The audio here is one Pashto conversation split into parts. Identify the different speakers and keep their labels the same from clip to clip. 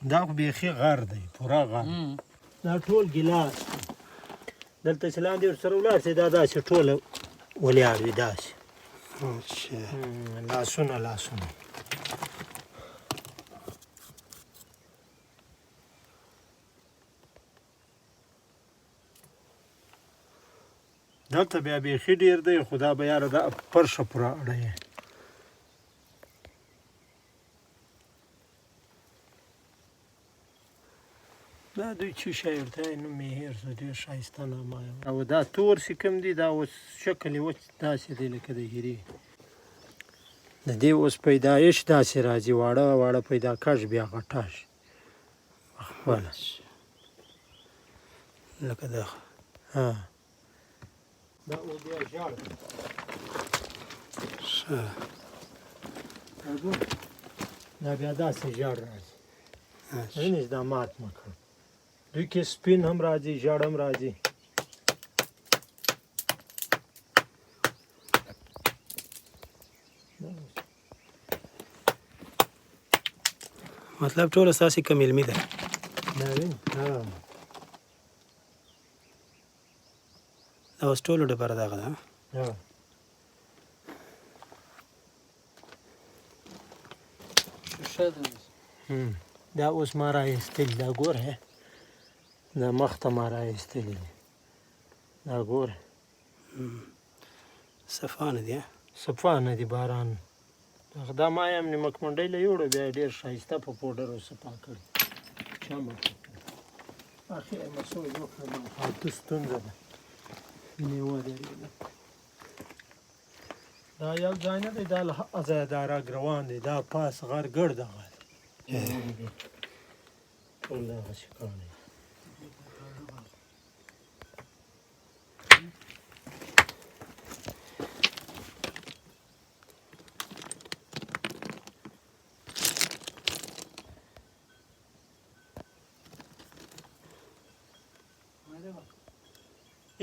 Speaker 1: دا خو بیخي غر دی پوره غر دا ټول ګیلاس دلته چې لاندې ورسره ولاړ شي دا داسې ټوله ولیاړ وي داسې لاسونه لاسونه دلته بیا بیخي ډېر دی خو دا به یاره دا فرشه پوره اړه یې دا دوی څه شی ورته وایي نوم یې هېر شو ډېر ښایسته نامه یې او دا تور چې کوم دی دا اوس شکل یې اوس داسې دی لکه د ګیرې د دې اوس پیدایش داسې راځي واړه واړه پیدا کش بیا غټه شي پخپله
Speaker 2: لکه دا
Speaker 1: ها دا اوس بیا ژړ
Speaker 2: ښه
Speaker 1: دا بیا داسې ژړ راځي وینې دا مات مه کړه دوی کې سپین هم راځي ژړ هم راځي
Speaker 2: مطلب ټول ستاسې کم علمي ده
Speaker 1: دا وینې
Speaker 2: دا اوس ټولو ډبره دغه ده
Speaker 1: ها دا اوس ما راایستلي دا ګوره دا مخ ته ما راایستلي دي دا ګوره
Speaker 2: صفا نه دي
Speaker 1: صفا نه دي باران دا ما یم نیمک منډۍ له یوړو بیا ډېر ښایسته په پوډرو صفا کړي چمک اخر یې مسوي وکړه فالتو ستونزه ده وینې ودرېده دا یو ځای نه دی دا له هغه ځایه دا رګ روان دی دا پاس غر ګړ دغه دی ټول دغسې کاڼي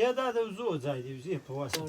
Speaker 1: یا دا د وزو ځای دی وزې په واسطه